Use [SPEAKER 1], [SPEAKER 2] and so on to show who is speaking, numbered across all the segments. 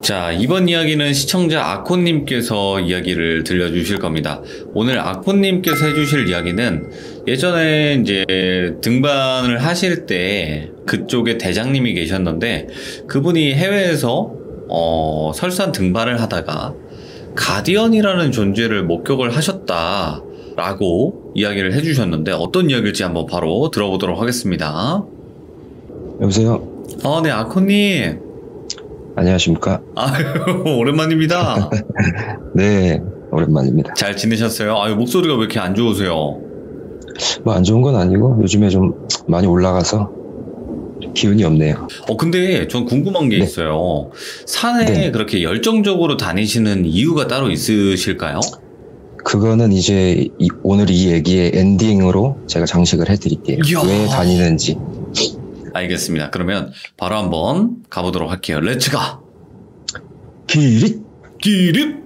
[SPEAKER 1] 자, 이번 이야기는 시청자 아코님께서 이야기를 들려주실 겁니다. 오늘 아코님께서 해주실 이야기는 예전에 이제 등반을 하실 때 그쪽에 대장님이 계셨는데 그분이 해외에서 설산 등반을 하다가 가디언이라는 존재를 목격을 하셨다라고 이야기를 해주셨는데 어떤 이야기일지 한번 바로 들어보도록 하겠습니다.
[SPEAKER 2] 여보세요?
[SPEAKER 1] 네, 아코님.
[SPEAKER 2] 안녕하십니까?
[SPEAKER 1] 아유, 오랜만입니다.
[SPEAKER 2] 네, 오랜만입니다.
[SPEAKER 1] 잘 지내셨어요? 아유, 목소리가 왜 이렇게 안 좋으세요?
[SPEAKER 2] 뭐 안 좋은 건 아니고 요즘에 좀 많이 올라가서 기운이 없네요.
[SPEAKER 1] 근데 전 궁금한 게
[SPEAKER 2] 네.
[SPEAKER 1] 있어요. 산에
[SPEAKER 2] 네.
[SPEAKER 1] 그렇게 열정적으로 다니시는 이유가 따로 있으실까요?
[SPEAKER 2] 그거는 이제 오늘 이 얘기의 엔딩으로 제가 장식을 해드릴게요.
[SPEAKER 1] 이야.
[SPEAKER 2] 왜 다니는지.
[SPEAKER 1] 알겠습니다. 그러면 바로 한번 가보도록 할게요. 렛츠가!
[SPEAKER 2] 기릿!
[SPEAKER 1] 기립!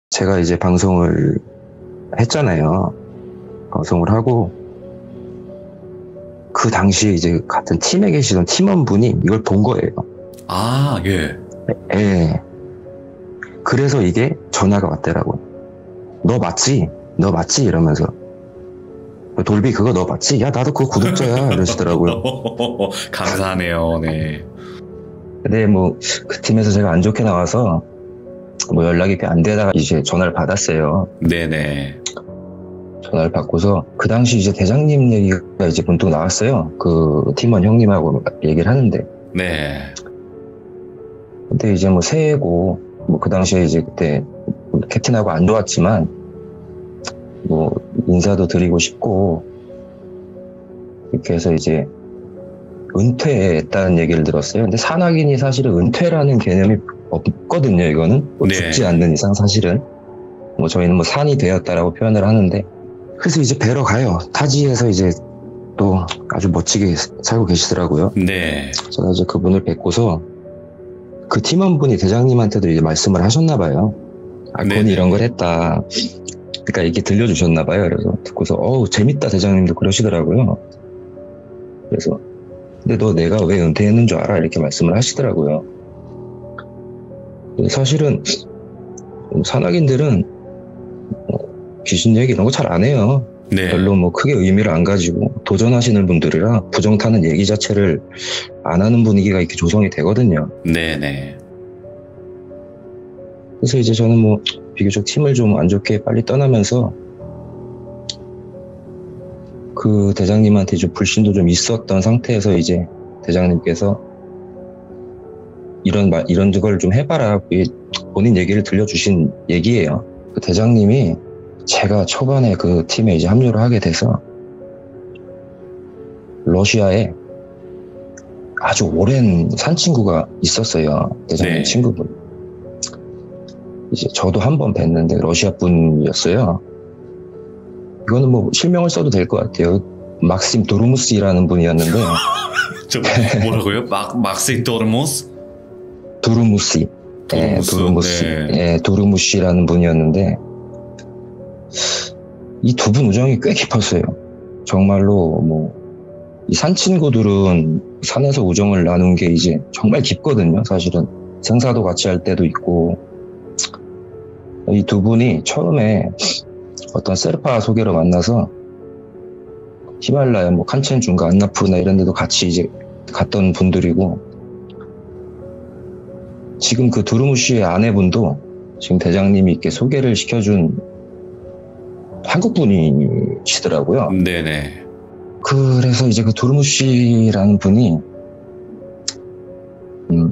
[SPEAKER 2] 제가 이제 방송을 했잖아요. 방송을 하고 그 당시에 이제 같은 팀에 계시던 팀원분이 이걸 본 거예요.
[SPEAKER 1] 아, 예.
[SPEAKER 2] 예. 그래서 이게 전화가 왔더라고요. 너 맞지? 너 맞지? 이러면서. 돌비 그거 너 맞지? 야, 나도 그거 구독자야. 이러시더라고요.
[SPEAKER 1] 감사하네요. 네.
[SPEAKER 2] 근데 뭐, 그 팀에서 제가 안 좋게 나와서 뭐 연락이 안 되다가 이제 전화를 받았어요.
[SPEAKER 1] 네네.
[SPEAKER 2] 전화를 받고서 그 당시 이제 대장님 얘기가 이제 문득 나왔어요. 그 팀원 형님하고 얘기를 하는데.
[SPEAKER 1] 네.
[SPEAKER 2] 근데 이제 뭐 새해고, 뭐 그 당시에 이제 그때 캡틴하고 안 좋았지만, 뭐 인사도 드리고 싶고, 이렇게 해서 이제 은퇴했다는 얘기를 들었어요. 근데 산악인이 사실은 은퇴라는 개념이 없거든요, 이거는. 뭐
[SPEAKER 1] 네.
[SPEAKER 2] 죽지 않는 이상 사실은. 뭐 저희는 뭐 산이 되었다라고 표현을 하는데, 그래서 이제 뵈러 가요. 타지에서 이제 또 아주 멋지게 살고 계시더라고요.
[SPEAKER 1] 네.
[SPEAKER 2] 제가 이제 그분을 뵙고서 그 팀원분이 대장님한테도 이제 말씀을 하셨나 봐요. 아콘이
[SPEAKER 1] 네네.
[SPEAKER 2] 이런 걸 했다. 그러니까 이게 들려주셨나 봐요. 그래서 듣고서 재밌다 대장님도 그러시더라고요. 그래서 근데 너 내가 왜 은퇴했는 줄 알아? 이렇게 말씀을 하시더라고요. 사실은 산악인들은 귀신 얘기 이런 거 잘 안 해요.
[SPEAKER 1] 네.
[SPEAKER 2] 별로 뭐 크게 의미를 안 가지고 도전하시는 분들이라 부정타는 얘기 자체를 안 하는 분위기가 이렇게 조성이 되거든요.
[SPEAKER 1] 네네.
[SPEAKER 2] 그래서 이제 저는 뭐 비교적 팀을 좀 안 좋게 빨리 떠나면서 그 대장님한테 좀 불신도 좀 있었던 상태에서 이제 대장님께서 이런 걸 좀 해봐라 본인 얘기를 들려주신 얘기예요. 그 대장님이 제가 초반에 그 팀에 이제 합류를 하게 돼서 러시아에 아주 오랜 산 친구가 있었어요. 대장님
[SPEAKER 1] 네.
[SPEAKER 2] 친구분. 이제 저도 한 번 뵀는데 러시아 분이었어요. 이거는 뭐 실명을 써도 될 것 같아요. 막심 도르무스이라는 분이었는데.
[SPEAKER 1] 저 뭐라고요? 막시 도르모스?
[SPEAKER 2] 도르무시. 예, 도르무시.
[SPEAKER 1] 네.
[SPEAKER 2] 예, 도르무시라는 분이었는데 이 두 분 우정이 꽤 깊었어요. 정말로 뭐 이 산 친구들은 산에서 우정을 나눈 게 이제 정말 깊거든요. 사실은 생사도 같이 할 때도 있고 이 두 분이 처음에 어떤 세르파 소개로 만나서 히말라야 뭐 칸첸중가 안나푸르나 이런 데도 같이 이제 갔던 분들이고 지금 그 두루무시의 아내분도 지금 대장님이 이렇게 소개를 시켜준 한국 분이시더라고요.
[SPEAKER 1] 네네.
[SPEAKER 2] 그래서 이제 그 두루무시라는 분이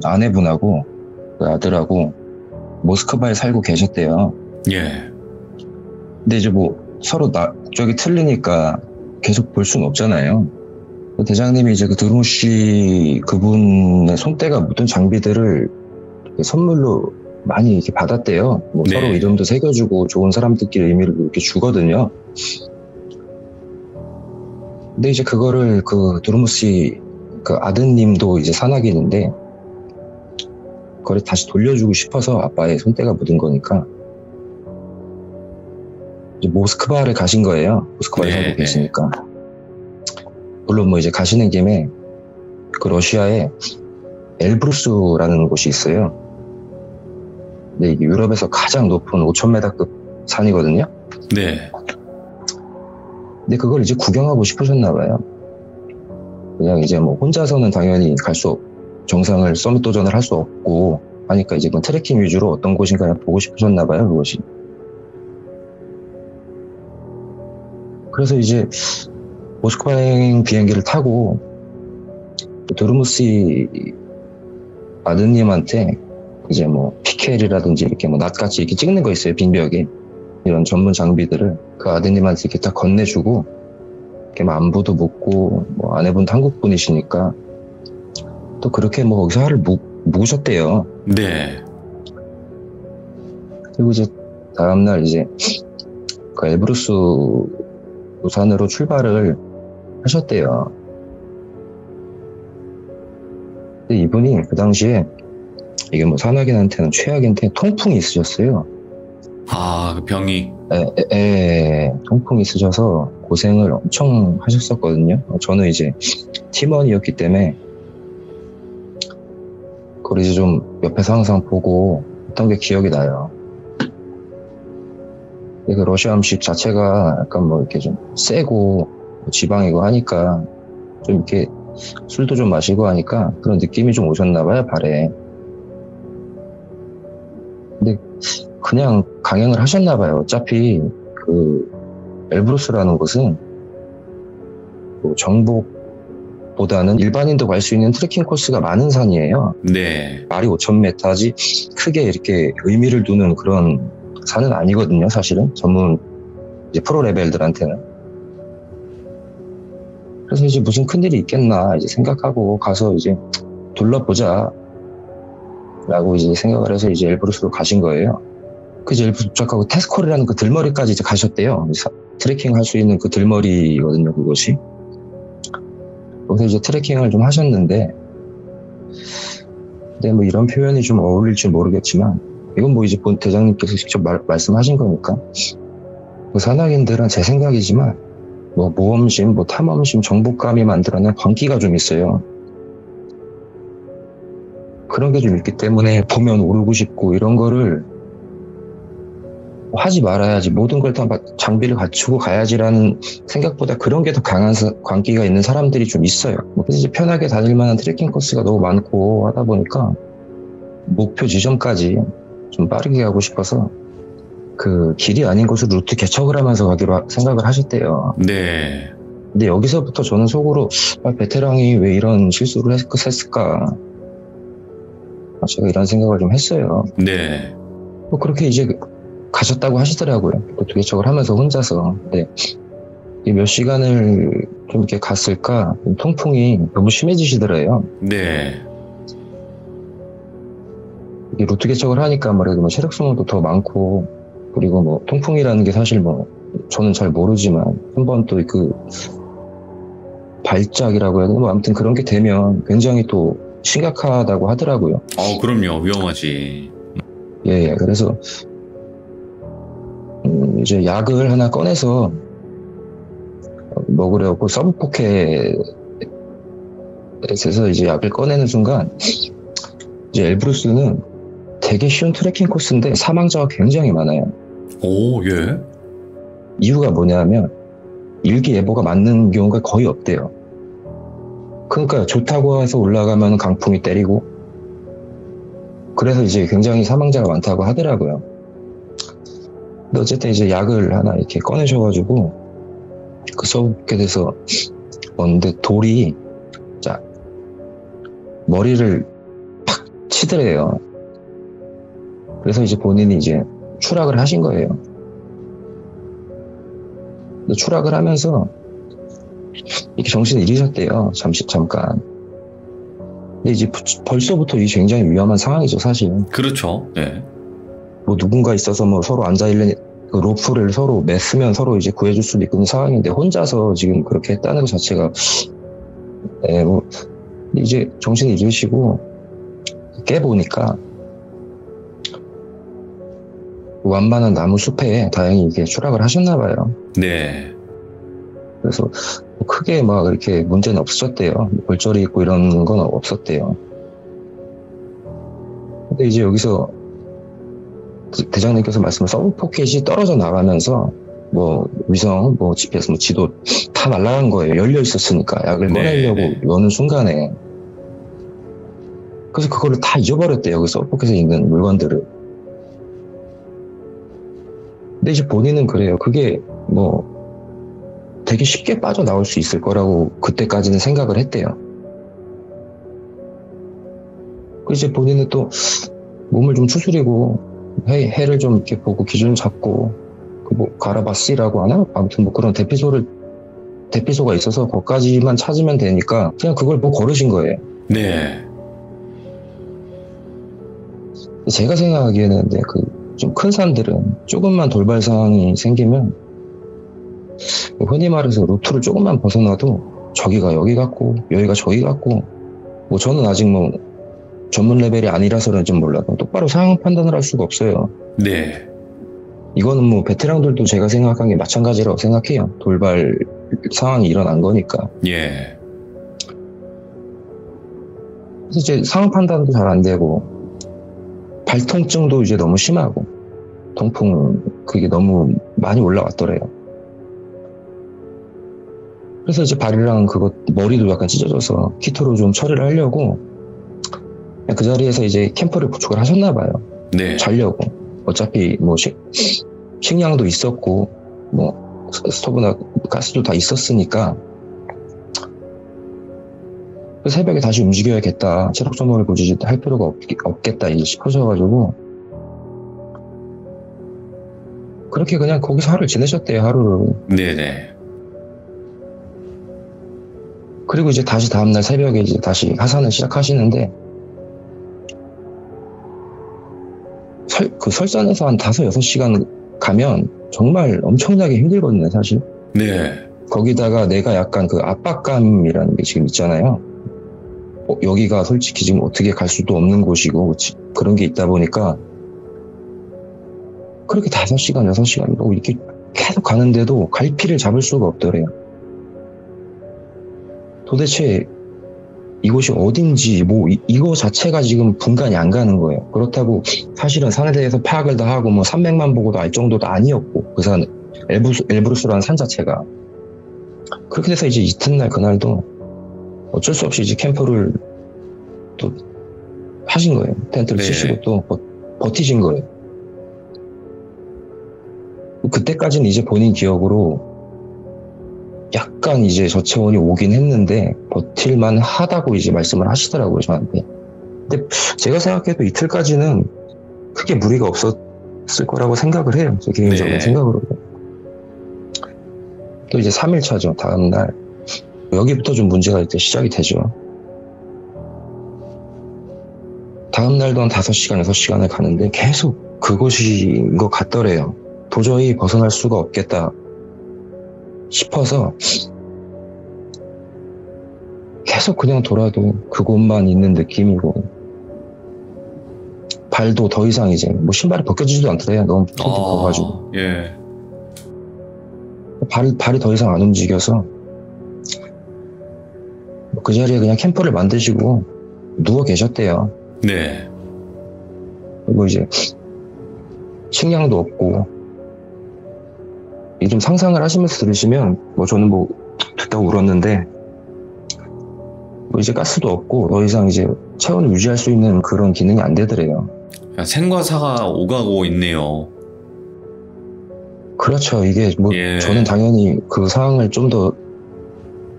[SPEAKER 2] 아내분하고 그 아들하고 모스크바에 살고 계셨대요.
[SPEAKER 1] 예.
[SPEAKER 2] 근데 이제 뭐 서로 쪽이 틀리니까 계속 볼 수는 없잖아요. 대장님이 이제 그 두루무시 그분의 손때가 묻은 장비들을 선물로 많이 이렇게 받았대요. 뭐
[SPEAKER 1] 네.
[SPEAKER 2] 서로 이름도 새겨주고 좋은 사람들끼리 의미를 이렇게 주거든요. 근데 이제 그거를 그 두루무시 그 아드님도 이제 산악인인데 그걸 다시 돌려주고 싶어서 아빠의 손때가 묻은 거니까 이제 모스크바를 가신 거예요. 모스크바에
[SPEAKER 1] 네,
[SPEAKER 2] 살고
[SPEAKER 1] 네.
[SPEAKER 2] 계시니까. 물론 뭐 이제 가시는 김에 그 러시아에 엘브루스라는 곳이 있어요. 근데 이게 유럽에서 가장 높은 5,000m급 산이거든요.
[SPEAKER 1] 네.
[SPEAKER 2] 근데 그걸 이제 구경하고 싶으셨나 봐요. 그냥 이제 뭐 혼자서는 당연히 정상을 서밋 도전을 할 수 없고 하니까 이제 그 트레킹 위주로 어떤 곳인가 보고 싶으셨나 봐요, 그것이. 그래서 이제 모스크바행 비행기를 타고 드루무시 아드님한테 이제 뭐 PKL이라든지 이렇게 뭐 낫같이 이렇게 찍는 거 있어요, 빈벽에. 이런 전문 장비들을 그 아드님한테 이렇게 딱 건네주고 이렇게 뭐 안부도 묻고 뭐 아내분도 한국 분이시니까 또 그렇게 뭐 거기서 하루 묵으셨대요.
[SPEAKER 1] 네.
[SPEAKER 2] 그리고 이제 다음날 이제 그 엘브루스 산으로 출발을 하셨대요. 근데 이분이 그 당시에 이게 뭐 산악인한테는 최악인데 통풍이 있으셨어요.
[SPEAKER 1] 아, 그 병이.
[SPEAKER 2] 통풍이 있으셔서 고생을 엄청 하셨었거든요. 저는 이제 팀원이었기 때문에 그걸 이제 좀 옆에서 항상 보고 했던 게 기억이 나요. 근데 그 러시아 음식 자체가 약간 뭐 이렇게 좀 세고 지방이고 하니까 좀 이렇게 술도 좀 마시고 하니까 그런 느낌이 좀 오셨나 봐요, 발에. 근데 그냥 강행을 하셨나 봐요. 어차피 그 엘브루스라는 곳은 뭐 정복보다는 일반인도 갈 수 있는 트레킹 코스가 많은 산이에요.
[SPEAKER 1] 네.
[SPEAKER 2] 말이 5,000m지 크게 이렇게 의미를 두는 그런 산은 아니거든요, 사실은. 전문 이제 프로 레벨들한테는. 그래서 이제 무슨 큰일이 있겠나 이제 생각하고 가서 이제 둘러보자 라고 이제 생각을 해서 이제 엘브루스로 가신 거예요. 그 이제 엘브루스 도착하고 테스콜이라는 그 들머리까지 이제 가셨대요. 트레킹 할 수 있는 그 들머리거든요, 그것이. 거기서 이제 트레킹을 좀 하셨는데, 근데 뭐 이런 표현이 좀 어울릴지 모르겠지만, 이건 뭐 이제 본 대장님께서 직접 말씀하신 거니까, 그 산악인들은 제 생각이지만, 뭐 모험심, 뭐 탐험심, 정복감이 만들어낸 광기가 좀 있어요. 그런 게 좀 있기 때문에 보면 오르고 싶고 이런 거를 하지 말아야지, 모든 걸 다 장비를 갖추고 가야지라는 생각보다 그런 게 더 강한 광기가 있는 사람들이 좀 있어요. 그래서 이제 편하게 다닐 만한 트레킹 코스가 너무 많고 하다 보니까 목표 지점까지 좀 빠르게 가고 싶어서 그 길이 아닌 곳을 루트 개척을 하면서 가기로 생각을 하셨대요.
[SPEAKER 1] 네.
[SPEAKER 2] 근데 여기서부터 저는 속으로 베테랑이 왜 이런 실수를 했을까, 제가 이런 생각을 좀 했어요.
[SPEAKER 1] 네.
[SPEAKER 2] 뭐 그렇게 이제 가셨다고 하시더라고요. 루트 개척을 하면서 혼자서. 근데 몇 시간을 좀 이렇게 갔을까 통풍이 너무 심해지시더래요.
[SPEAKER 1] 네.
[SPEAKER 2] 루트 개척을 하니까 아무래도 뭐 체력 소모도 더 많고, 그리고 뭐 통풍이라는 게 사실 뭐 저는 잘 모르지만 한번 또 그 발작이라고 해야 되나, 뭐 아무튼 그런 게 되면 굉장히 또 심각하다고 하더라고요.
[SPEAKER 1] 그럼요. 위험하지.
[SPEAKER 2] 예, 그래서 이제 약을 하나 꺼내서 먹으려고 서브포켓에서 이제 약을 꺼내는 순간, 이제 엘브루스는 되게 쉬운 트레킹 코스인데 사망자가 굉장히 많아요.
[SPEAKER 1] 오, 예.
[SPEAKER 2] 이유가 뭐냐면 일기예보가 맞는 경우가 거의 없대요. 그러니까 좋다고 해서 올라가면 강풍이 때리고, 그래서 이제 굉장히 사망자가 많다고 하더라고요. 근데 어쨌든 이제 약을 하나 이렇게 꺼내셔가지고 그 서브포켓에서 먹는데 돌이 자 머리를 팍 치더래요. 그래서 이제 본인이 이제 추락을 하신 거예요. 근데 추락을 하면서 이렇게 정신을 잃으셨대요. 잠깐. 근데 이제 벌써부터 이게 굉장히 위험한 상황이죠, 사실.
[SPEAKER 1] 그렇죠. 네.
[SPEAKER 2] 뭐 누군가 있어서 뭐 서로 앉아있는 그 로프를 서로 맸으면 서로 이제 구해줄 수도 있는 상황인데 혼자서 지금 그렇게 했다는 것 자체가, 뭐 이제 정신을 잃으시고 깨보니까 완만한 나무 숲에 다행히 이게 추락을 하셨나 봐요.
[SPEAKER 1] 네.
[SPEAKER 2] 그래서 뭐 크게 막 이렇게 문제는 없었대요. 골절이 있고 이런 건 없었대요. 근데 이제 여기서 대장님께서 말씀을 서브포켓이 떨어져 나가면서 뭐 위성, 뭐 GPS, 뭐 지도 다 날아간 거예요. 열려 있었으니까 약을 꺼내려고 여는 순간에. 그래서 그거를 다 잊어버렸대요. 그 서브포켓에 있는 물건들을. 근데 이제 본인은 그래요. 그게 뭐 되게 쉽게 빠져나올 수 있을 거라고 그때까지는 생각을 했대요. 그 이제 본인은 또 몸을 좀 추스리고 해를 좀 이렇게 보고 기준을 잡고 뭐 가라바시라고 하나? 아무튼 뭐 그런 대피소가 있어서 거기까지만 찾으면 되니까 그냥 그걸 보고 걸으신 거예요.
[SPEAKER 1] 네.
[SPEAKER 2] 제가 생각하기에는 근데 그 좀 큰 산들은 조금만 돌발 상황이 생기면 흔히 말해서 루트를 조금만 벗어나도 저기가 여기 같고 여기가 저기 같고 뭐 저는 아직 뭐 전문 레벨이 아니라서는 좀 몰라도 똑바로 상황 판단을 할 수가 없어요.
[SPEAKER 1] 네.
[SPEAKER 2] 이거는 뭐 베테랑들도 제가 생각한 게 마찬가지라고 생각해요. 돌발 상황이 일어난 거니까.
[SPEAKER 1] 예.
[SPEAKER 2] 그래서 이제 상황 판단도 잘 안 되고 발통증도 이제 너무 심하고 통풍 그게 너무 많이 올라왔더래요. 그래서 이제 발이랑 그거 머리도 약간 찢어져서 키트로 좀 처리를 하려고 그 자리에서 이제 캠퍼를 구축을 하셨나 봐요.
[SPEAKER 1] 네.
[SPEAKER 2] 자려고. 어차피 뭐 식량도 있었고 뭐 스토브나 가스도 다 있었으니까 새벽에 다시 움직여야겠다. 체력 소모를 굳이 할 필요가 없겠다 이제 싶으셔가지고 그렇게 그냥 거기서 하루를 지내셨대요. 하루를.
[SPEAKER 1] 네네.
[SPEAKER 2] 그리고 이제 다시 다음날 새벽에 이제 다시 하산을 시작하시는데 그 설산에서 한 5-6시간 가면 정말 엄청나게 힘들거든요, 사실.
[SPEAKER 1] 네.
[SPEAKER 2] 거기다가 내가 약간 그 압박감이라는 게 지금 있잖아요. 여기가 솔직히 지금 어떻게 갈 수도 없는 곳이고 그런 게 있다 보니까 그렇게 5시간, 6시간 뭐 이렇게 계속 가는데도 갈피를 잡을 수가 없더래요. 도대체 이곳이 어딘지 뭐 이거 자체가 지금 분간이 안 가는 거예요. 그렇다고 사실은 산에 대해서 파악을 다 하고 뭐 산맥만 보고도 알 정도도 아니었고 그 산 엘브루스라는 산 자체가 그렇게 돼서 이제 이튿날 그날도 어쩔 수 없이 이제 캠프를 또 하신 거예요. 텐트를 치시고 또 버티신 거예요. 그때까지는 이제 본인 기억으로 약간 이제 저체온이 오긴 했는데 버틸만 하다고 이제 말씀을 하시더라고요, 저한테. 근데 제가 생각해도 이틀까지는 크게 무리가 없었을 거라고 생각을 해요. 제 개인적인 생각으로. 또 이제 3일차죠, 다음날. 여기부터 좀 문제가 이제 시작이 되죠. 다음날도 한 5시간, 6시간을 가는데 계속 그곳인 것 같더래요. 도저히 벗어날 수가 없겠다 싶어서 계속 그냥 돌아도 그곳만 있는 느낌이고 발도 더 이상 이제 뭐 신발이 벗겨지지도 않더래요. 너무 퉁퉁 부어가지고.
[SPEAKER 1] 예.
[SPEAKER 2] 발이 더 이상 안 움직여서 그 자리에 그냥 캠퍼를 만드시고 누워 계셨대요.
[SPEAKER 1] 네.
[SPEAKER 2] 그리고 이제 식량도 없고 이 좀 상상을 하시면서 들으시면 뭐 저는 뭐 듣다가 울었는데 뭐 이제 가스도 없고 더 이상 이제 체온을 유지할 수 있는 그런 기능이 안 되더래요.
[SPEAKER 1] 생과 사가 오가고 있네요.
[SPEAKER 2] 그렇죠. 이게 뭐 저는 당연히 그 상황을 좀 더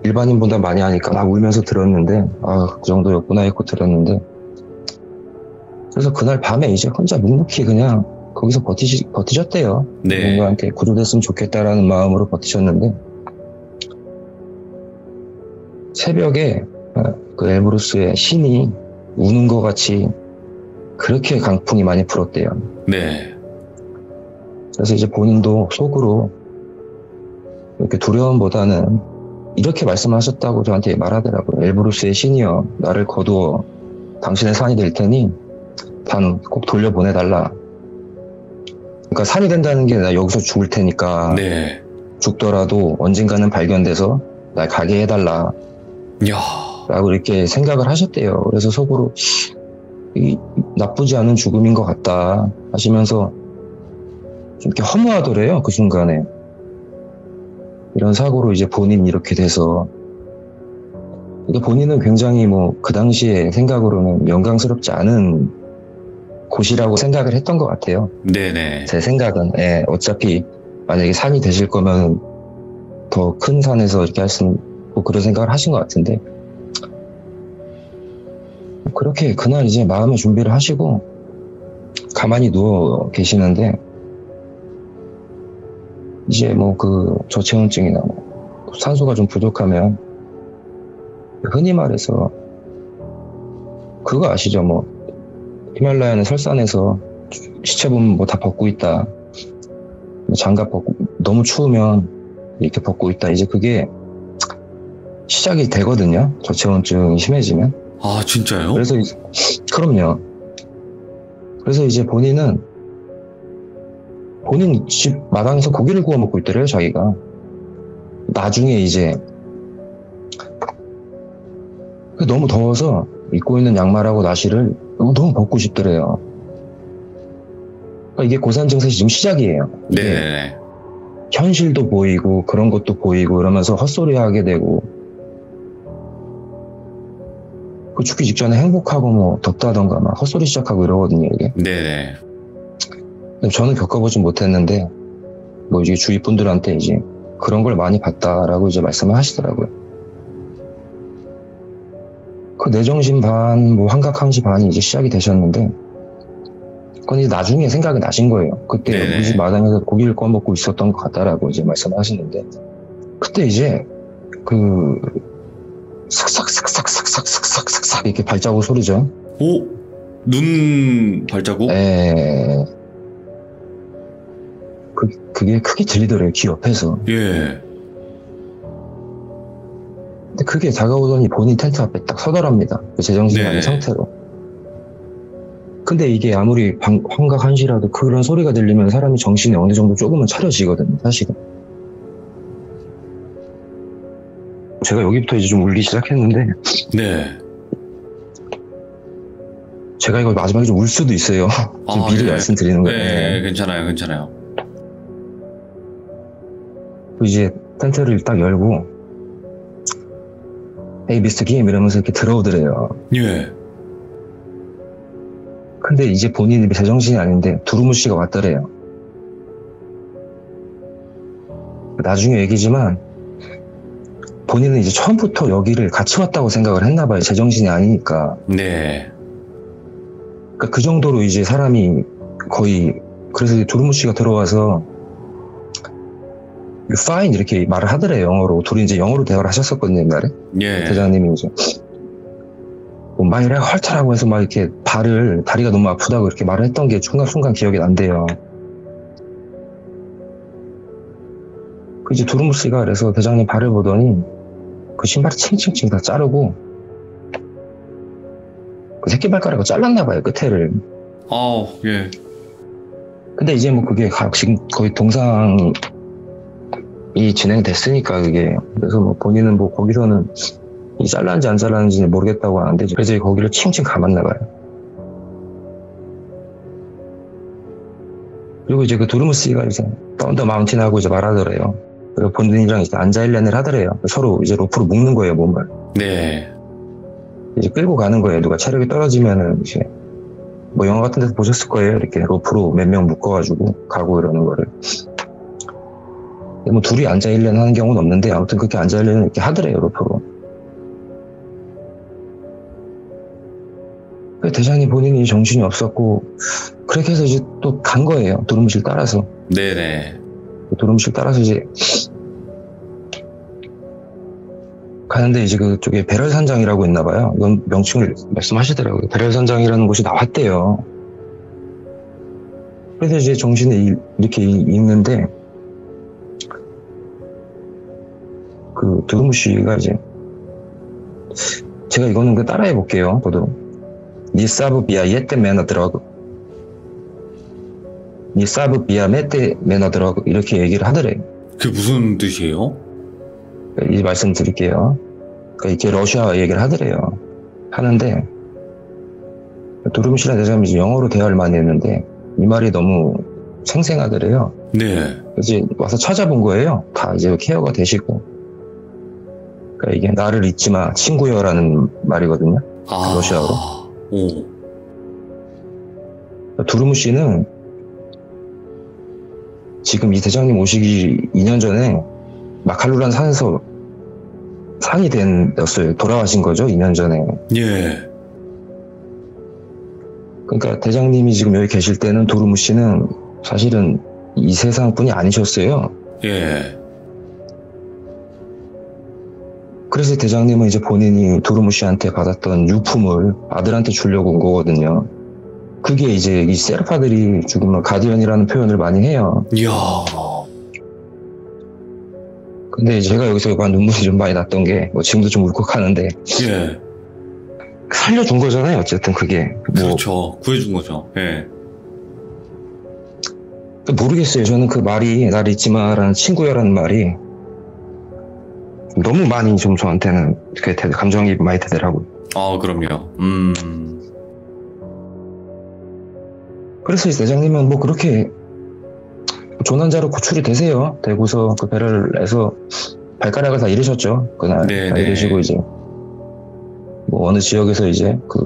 [SPEAKER 2] 일반인보다 많이 하니까 막 울면서 들었는데 그 정도였구나 했고 들었는데 그래서 그날 밤에 이제 혼자 묵묵히 그냥 거기서 버티셨대요.
[SPEAKER 1] 네.
[SPEAKER 2] 누군가한테 구조됐으면 좋겠다라는 마음으로 버티셨는데 새벽에 그 엘브루스의 신이 우는 것 같이 그렇게 강풍이 많이 불었대요.
[SPEAKER 1] 네.
[SPEAKER 2] 그래서 이제 본인도 속으로 이렇게 두려움보다는 이렇게 말씀하셨다고 저한테 말하더라고요. 엘브루스의 신이여 나를 거두어 당신의 산이 될 테니 단 꼭 돌려보내달라. 그러니까 산이 된다는 게 나 여기서 죽을 테니까 죽더라도 언젠가는 발견돼서 날 가게 해달라
[SPEAKER 1] 야,
[SPEAKER 2] 라고 이렇게 생각을 하셨대요. 그래서 속으로 나쁘지 않은 죽음인 것 같다 하시면서 좀 이렇게 허무하더래요. 그 순간에. 이런 사고로 이제 본인이 이렇게 돼서, 그러니까 본인은 굉장히 뭐 그 당시에 생각으로는 영광스럽지 않은 곳이라고 생각을 했던 것 같아요.
[SPEAKER 1] 네네.
[SPEAKER 2] 제 생각은. 예, 어차피 만약에 산이 되실 거면 더 큰 산에서 이렇게 하신, 뭐 그런 생각을 하신 것 같은데, 그렇게 그날 이제 마음의 준비를 하시고 가만히 누워 계시는데, 이제 뭐 그 저체온증이나 뭐 산소가 좀 부족하면 흔히 말해서 그거 아시죠? 뭐 히말라야는 설산에서 시체 보면 뭐 다 벗고 있다, 뭐 장갑 벗고, 너무 추우면 이렇게 벗고 있다. 이제 그게 시작이 되거든요. 저체온증이 심해지면.
[SPEAKER 1] 아, 진짜요?
[SPEAKER 2] 그래서 그럼요. 그래서 이제 본인 집 마당에서 고기를 구워 먹고 있더래요, 자기가. 나중에 이제 너무 더워서 입고 있는 양말하고 나시를 너무 벗고 싶더래요. 그러니까 이게 고산 증세시 지금 시작이에요.
[SPEAKER 1] 네네.
[SPEAKER 2] 현실도 보이고 그런 것도 보이고 이러면서 헛소리 하게 되고, 그 죽기 직전에 행복하고 뭐 덥다던가 막 헛소리 시작하고 이러거든요, 이게.
[SPEAKER 1] 네네.
[SPEAKER 2] 저는 겪어보진 못했는데, 뭐 이제 주위 분들한테 이제 그런 걸 많이 봤다라고 이제 말씀을 하시더라고요. 그 뇌정신 반, 뭐 환각항시 반이 이제 시작이 되셨는데, 그건 이제 나중에 생각이 나신 거예요. 그때 우리 집 마당에서 고기를 구워 먹고 있었던 것 같다라고 이제 말씀을 하시는데, 그때 이제 그 삭삭삭삭삭삭삭삭삭삭 이렇게 발자국 소리죠.
[SPEAKER 1] 오? 눈 발자국?
[SPEAKER 2] 그게 크게 들리더래요, 귀 옆에서.
[SPEAKER 1] 예.
[SPEAKER 2] 근데 그게 다가오더니 본인 텐트 앞에 딱 서더랍니다. 그 제정신이 아닌 상태로. 근데 이게 아무리 환각 한시라도 그런 소리가 들리면 사람이 정신이 어느 정도 조금은 차려지거든요, 사실은. 제가 여기부터 이제 좀 울기 시작했는데,
[SPEAKER 1] 네.
[SPEAKER 2] 제가 이거 마지막에 좀 울 수도 있어요. 지금 미리 말씀드리는 거예요.
[SPEAKER 1] 네, 괜찮아요, 괜찮아요.
[SPEAKER 2] 이제 텐트를 딱 열고, 에이 미스터 김 이러면서 이렇게 들어오더래요.
[SPEAKER 1] 예.
[SPEAKER 2] 근데 이제 본인이 제정신이 아닌데 두루무 씨가 왔더래요. 나중에 얘기지만 본인은 이제 처음부터 여기를 같이 왔다고 생각을 했나 봐요. 제정신이 아니니까.
[SPEAKER 1] 네.
[SPEAKER 2] 그러니까 그 정도로 이제 사람이 거의, 그래서 두루무 씨가 들어와서 You fine 이렇게 말을 하더래요, 영어로. 둘이 이제 영어로 대화를 하셨었거든요, 옛날에.
[SPEAKER 1] 예.
[SPEAKER 2] 대장님이 이제 뭐 막 이래 헐터라고 해서 막 이렇게 다리가 너무 아프다고 이렇게 말을 했던 게 순간순간 기억이 난대요. 그 이제 두루무 씨가 그래서 대장님 발을 보더니 그 신발을 칭칭칭 다 자르고 그 새끼발가락을 잘랐나 봐요, 끝에를.
[SPEAKER 1] 예.
[SPEAKER 2] 근데 이제 뭐 그게 지금 거의 동상이 진행됐으니까 그게. 그래서 뭐 본인은 뭐 거기서는 이 잘랐는지 안 잘랐는지 모르겠다고 하는데, 그래서 거기를 칭칭 감았나 봐요. 그리고 이제 그 두루무 씨가 이제 다운 더 마운틴 하고 이제 말하더래요. 그리고 본인이랑 이제 앉아일랜을 하더래요. 서로 이제 로프로 묶는 거예요, 몸을.
[SPEAKER 1] 네.
[SPEAKER 2] 이제 끌고 가는 거예요. 누가 체력이 떨어지면은 이제 뭐 영화 같은 데서 보셨을 거예요. 이렇게 로프로 몇 명 묶어가지고 가고 이러는 거를. 뭐 둘이 앉아일랜 하는 경우는 없는데 아무튼 그렇게 앉아일랜을 이렇게 하더래요, 로프로. 대장님 본인이 정신이 없었고, 그렇게 해서 이제 또 간 거예요, 두루무실 따라서.
[SPEAKER 1] 네네.
[SPEAKER 2] 두루무실 따라서 이제 가는데, 이제 그쪽에 배럴산장이라고 있나 봐요. 이건 명칭을 말씀하시더라고요. 배럴산장이라는 곳이 나왔대요. 그래서 이제 정신이 이렇게 있는데, 그 두루무 씨가 이제, 제가 이거는 따라해 볼게요, 저도. 니 사브 비아 예때 매너 드러그, 니 사브 비아 메때 매너 드러그, 이렇게 얘기를 하더래요.
[SPEAKER 1] 그게 무슨 뜻이에요?
[SPEAKER 2] 이 말씀 드릴게요. 그러니까 이렇게 러시아 얘기를 하더래요. 하는데 두루무시랑 대장님이 영어로 대화를 많이 했는데 이 말이 너무 생생하더래요.
[SPEAKER 1] 네.
[SPEAKER 2] 이제 와서 찾아본 거예요. 다 이제 케어가 되시고. 그러니까 이게 나를 잊지 마, 친구여라는 말이거든요. 러시아어로.
[SPEAKER 1] 오.
[SPEAKER 2] 두루무 씨는 지금 이 대장님 오시기 2년 전에 마칼루란 산에서 상이 됐어요. 돌아가신 거죠, 2년 전에.
[SPEAKER 1] 예.
[SPEAKER 2] 그러니까 대장님이 지금 여기 계실 때는 두루무 씨는 사실은 이 세상 분이 아니셨어요.
[SPEAKER 1] 예.
[SPEAKER 2] 그래서 대장님은 이제 본인이 두루무 씨한테 받았던 유품을 아들한테 주려고 온 거거든요. 그게 이제 이 세르파들이 죽으면 가디언이라는 표현을 많이 해요.
[SPEAKER 1] 이야.
[SPEAKER 2] 근데 제가 여기서 눈물이 좀 많이 났던 게, 뭐 지금도 좀 울컥하는데,
[SPEAKER 1] 예.
[SPEAKER 2] 살려준 거잖아요, 어쨌든 그게.
[SPEAKER 1] 그렇죠. 구해준 거죠. 예.
[SPEAKER 2] 모르겠어요. 저는 그 말이, 날 잊지 마라는 친구야라는 말이 너무 많이 좀 저한테는 감정이 많이 되더라고요.
[SPEAKER 1] 그럼요.
[SPEAKER 2] 그래서 대장님은 뭐 그렇게 조난자로 구출이 되세요. 되고서 그 배를 해서 발가락을 다 잃으셨죠. 그날.
[SPEAKER 1] 네네.
[SPEAKER 2] 다 잃으시고 이제 뭐 어느 지역에서 이제 그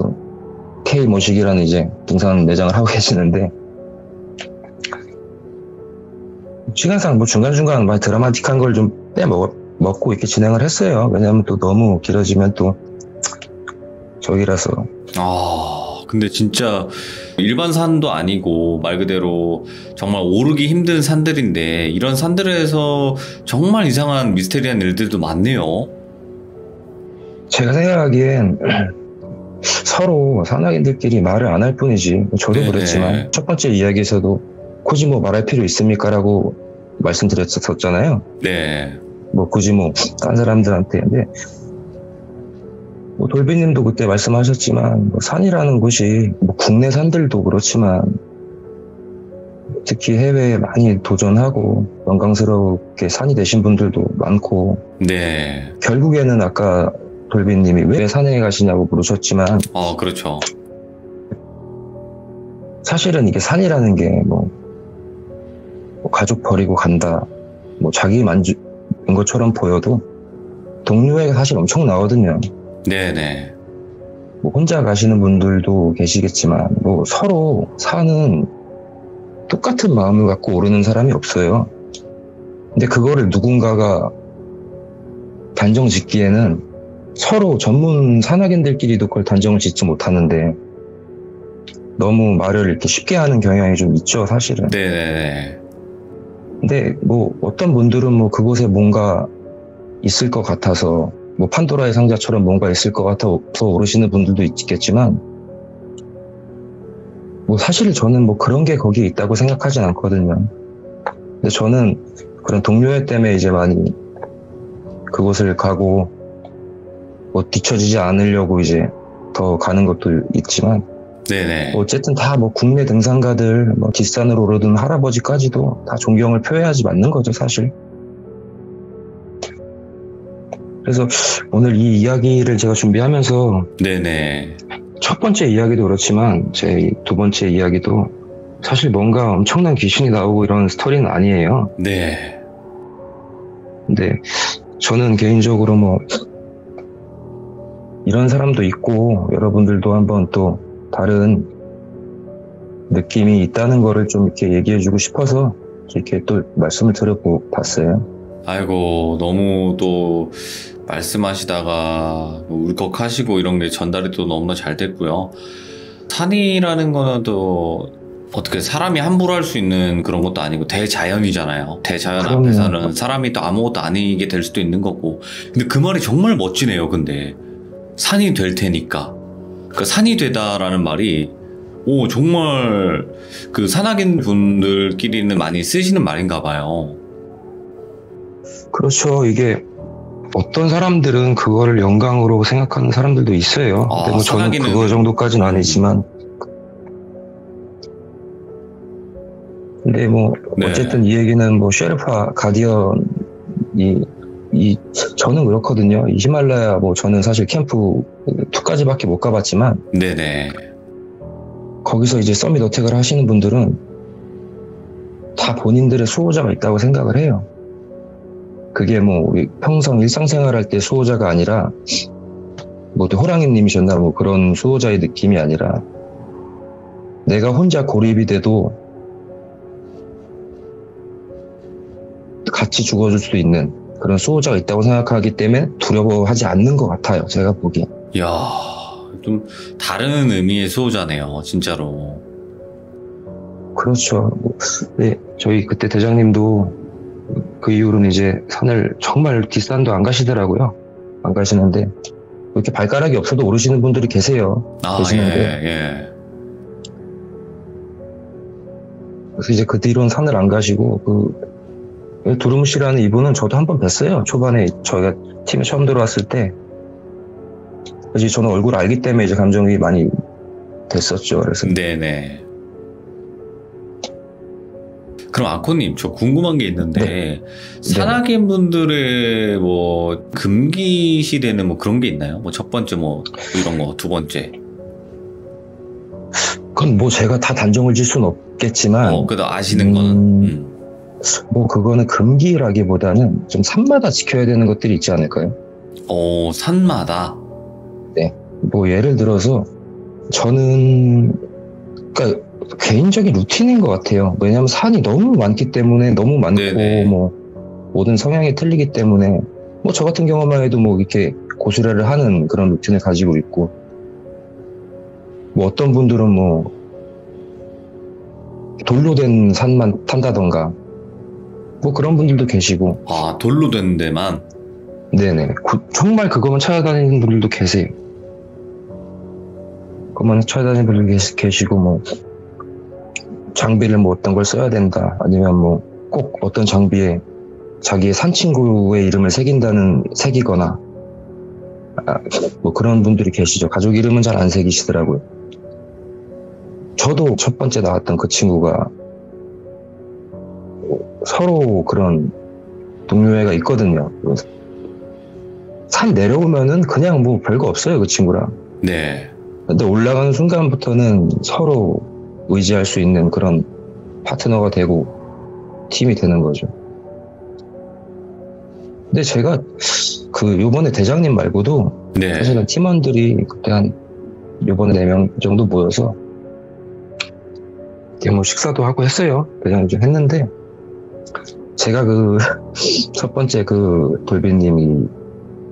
[SPEAKER 2] K 모식이라는 이제 등산 매장을 하고 계시는데, 시간상 뭐 중간중간 많이 드라마틱한 걸 좀 빼먹고 이렇게 진행을 했어요. 왜냐하면 또 너무 길어지면 또 저기라서.
[SPEAKER 1] 근데 진짜 일반 산도 아니고 말 그대로 정말 오르기 힘든 산들인데 이런 산들에서 정말 이상한 미스테리한 일들도 많네요.
[SPEAKER 2] 제가 생각하기엔 서로 산악인들끼리 말을 안 할 뿐이지, 저도
[SPEAKER 1] 네네.
[SPEAKER 2] 그랬지만 첫 번째 이야기에서도 굳이 뭐 말할 필요 있습니까? 라고 말씀드렸었잖아요.
[SPEAKER 1] 네.
[SPEAKER 2] 뭐 굳이 뭐 딴 사람들한테. 근데 뭐 돌비님도 그때 말씀하셨지만 뭐 산이라는 곳이 뭐 국내 산들도 그렇지만 특히 해외에 많이 도전하고 영광스럽게 산이 되신 분들도 많고,
[SPEAKER 1] 네.
[SPEAKER 2] 결국에는 아까 돌비님이 왜 산에 가시냐고 물으셨지만
[SPEAKER 1] 그렇죠.
[SPEAKER 2] 사실은 이게 산이라는 게 뭐 가족 버리고 간다, 뭐 자기 만족인 것처럼 보여도 동료애가 사실 엄청 나거든요.
[SPEAKER 1] 네네.
[SPEAKER 2] 뭐 혼자 가시는 분들도 계시겠지만 뭐 서로 산은 똑같은 마음을 갖고 오르는 사람이 없어요. 근데 그거를 누군가가 단정 짓기에는 서로 전문 산악인들끼리도 그걸 단정을 짓지 못하는데 너무 말을 이렇게 쉽게 하는 경향이 좀 있죠, 사실은.
[SPEAKER 1] 네네네.
[SPEAKER 2] 근데 뭐 어떤 분들은 뭐 그곳에 뭔가 있을 것 같아서, 뭐 판도라의 상자처럼 뭔가 있을 것 같아서 오르시는 분들도 있겠지만, 뭐 사실 저는 뭐 그런 게 거기에 있다고 생각하진 않거든요. 근데 저는 그런 동료애 때문에 이제 많이 그곳을 가고 뭐 뒤처지지 않으려고 이제 더 가는 것도 있지만,
[SPEAKER 1] 네네.
[SPEAKER 2] 어쨌든 다 뭐 국내 등산가들, 뭐 뒷산으로 오르던 할아버지까지도 다 존경을 표해야지 맞는 거죠, 사실. 그래서 오늘 이 이야기를 제가 준비하면서
[SPEAKER 1] 네네.
[SPEAKER 2] 첫 번째 이야기도 그렇지만 제 두 번째 이야기도 사실 뭔가 엄청난 귀신이 나오고 이런 스토리는 아니에요.
[SPEAKER 1] 네.
[SPEAKER 2] 근데 저는 개인적으로 뭐 이런 사람도 있고 여러분들도 한번 또 다른 느낌이 있다는 거를 좀 이렇게 얘기해주고 싶어서 이렇게 또 말씀을 드려봤어요.
[SPEAKER 1] 아이고, 너무 또 말씀하시다가 울컥하시고 이런 게 전달이 또 너무나 잘 됐고요. 산이라는 거는 또 어떻게 사람이 함부로 할 수 있는 그런 것도 아니고 대자연이잖아요. 대자연
[SPEAKER 2] 그럼요.
[SPEAKER 1] 앞에서는 사람이 또 아무것도 아니게 될 수도 있는 거고. 근데 그 말이 정말 멋지네요. 근데 산이 될 테니까. 그러니까 산이 되다라는 말이 정말 그 산악인 분들끼리는 많이 쓰시는 말인가 봐요.
[SPEAKER 2] 그렇죠. 이게 어떤 사람들은 그거를 영광으로 생각하는 사람들도 있어요. 근데 뭐 저는 그거 정도까지는 아니지만. 근데 뭐
[SPEAKER 1] 네.
[SPEAKER 2] 어쨌든 이 얘기는 뭐 셰르파 가디언이 저는 그렇거든요. 이 히말라야, 저는 사실 캠프 2까지밖에 못 가봤지만,
[SPEAKER 1] 네네.
[SPEAKER 2] 거기서 이제 서밋 어택을 하시는 분들은 다 본인들의 수호자가 있다고 생각을 해요. 그게 우리 평생 일상생활 할 때 수호자가 아니라, 또 호랑이님이셨나, 그런 수호자의 느낌이 아니라, 내가 혼자 고립이 돼도 같이 죽어줄 수 있는 그런 수호자가 있다고 생각하기 때문에 두려워하지 않는 것 같아요. 제가 보기엔.
[SPEAKER 1] 이야, 좀 다른 의미의 수호자네요, 진짜로.
[SPEAKER 2] 그렇죠. 네, 저희 그때 대장님도 그 이후로는 이제 산을 정말 뒷산도 안 가시더라고요. 안 가시는데 이렇게 발가락이 없어도 오르시는 분들이 계세요. 계시는데.
[SPEAKER 1] 예.
[SPEAKER 2] 그래서 이제 그 뒤로는 산을 안 가시고 두루무시라는 이분은 저도 한번 뵀어요. 초반에 저희가 팀에 처음 들어왔을 때. 이제 저는 얼굴 알기 때문에 이제 감정이 많이 됐었죠. 그래서.
[SPEAKER 1] 네네. 그럼 아코님, 저 궁금한 게 있는데,
[SPEAKER 2] 네.
[SPEAKER 1] 산악인 분들의 금기시되는 그런 게 있나요? 첫 번째 이런 거, 두 번째.
[SPEAKER 2] 그건 제가 다 단정을 질 수는 없겠지만.
[SPEAKER 1] 그래도 아시는 거는.
[SPEAKER 2] 그거는 금기라기보다는 좀 산마다 지켜야 되는 것들이 있지 않을까요?
[SPEAKER 1] 산마다?
[SPEAKER 2] 네. 예를 들어서, 저는, 그러니까, 개인적인 루틴인 것 같아요. 왜냐하면 산이 너무 많기 때문에, 너무 많고,
[SPEAKER 1] 네네.
[SPEAKER 2] 모든 성향이 틀리기 때문에, 저 같은 경우만 해도 이렇게 고수레를 하는 그런 루틴을 가지고 있고, 어떤 분들은 돌로 된 산만 탄다던가, 그런 분들도 계시고.
[SPEAKER 1] 아, 돌로 된 데만?
[SPEAKER 2] 네네. 정말 그것만 찾아다니는 분들도 계세요. 그것만 찾아다니는 분들도 계시고, 장비를 어떤 걸 써야 된다. 아니면 꼭 어떤 장비에 자기의 산 친구의 이름을 새기거나, 그런 분들이 계시죠. 가족 이름은 잘 안 새기시더라고요. 저도 첫 번째 나왔던 그 친구가 서로 그런 동료애가 있거든요. 산 내려오면은 그냥 별거 없어요, 그 친구랑.
[SPEAKER 1] 네.
[SPEAKER 2] 근데 올라가는 순간부터는 서로 의지할 수 있는 그런 파트너가 되고 팀이 되는 거죠. 근데 제가 요번에 대장님 말고도
[SPEAKER 1] 네.
[SPEAKER 2] 사실은 팀원들이 그때 요번에 4명 정도 모여서 식사도 하고 했어요. 대장님 좀 했는데, 제가 첫 번째 돌비님이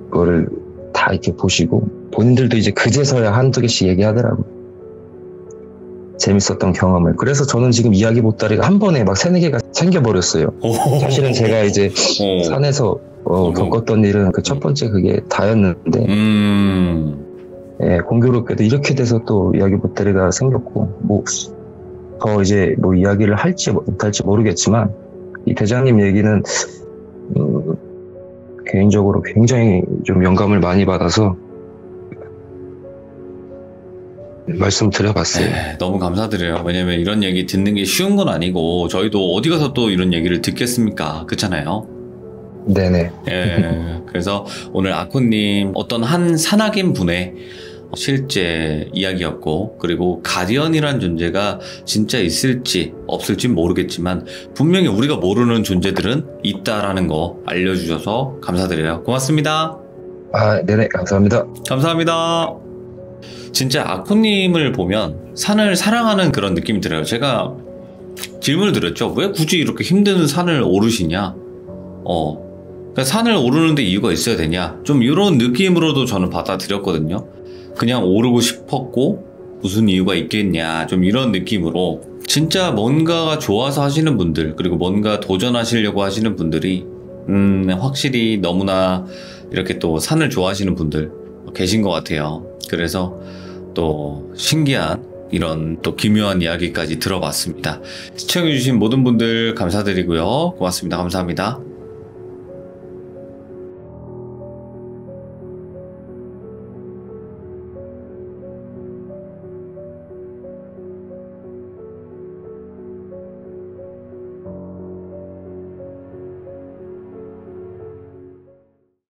[SPEAKER 2] 그거를 다 이렇게 보시고, 본인들도 이제 그제서야 한두 개씩 얘기하더라고요. 재밌었던 경험을. 그래서 저는 지금 이야기 보따리가 한 번에 3-4개가 생겨버렸어요. 사실은 제가 이제 산에서 겪었던 일은 그 첫 번째 그게 다였는데, 예, 공교롭게도 이렇게 돼서 또 이야기 보따리가 생겼고, 더 이제 이야기를 할지 못할지 모르겠지만, 이 대장님 얘기는 개인적으로 굉장히 좀 영감을 많이 받아서 말씀드려봤어요.
[SPEAKER 1] 네, 너무 감사드려요. 왜냐면 이런 얘기 듣는 게 쉬운 건 아니고 저희도 어디 가서 또 이런 얘기를 듣겠습니까? 그렇잖아요.
[SPEAKER 2] 네네.
[SPEAKER 1] 예, 그래서 오늘 아코님 어떤 한 산악인 분의 실제 이야기였고, 그리고 가디언이란 존재가 진짜 있을지 없을지 모르겠지만 분명히 우리가 모르는 존재들은 있다라는 거 알려주셔서 감사드려요. 고맙습니다.
[SPEAKER 2] 네네, 감사합니다.
[SPEAKER 1] 감사합니다. 진짜 아코님을 보면 산을 사랑하는 그런 느낌이 들어요. 제가 질문을 드렸죠. 왜 굳이 이렇게 힘든 산을 오르시냐? 그러니까 산을 오르는데 이유가 있어야 되냐? 좀 이런 느낌으로도 저는 받아들였거든요. 그냥 오르고 싶었고 무슨 이유가 있겠냐, 좀 이런 느낌으로. 진짜 뭔가가 좋아서 하시는 분들, 그리고 뭔가 도전하시려고 하시는 분들이 확실히 너무나 이렇게 또 산을 좋아하시는 분들 계신 것 같아요. 그래서 또 신기한 이런 또 기묘한 이야기까지 들어봤습니다. 시청해주신 모든 분들 감사드리고요. 고맙습니다. 감사합니다.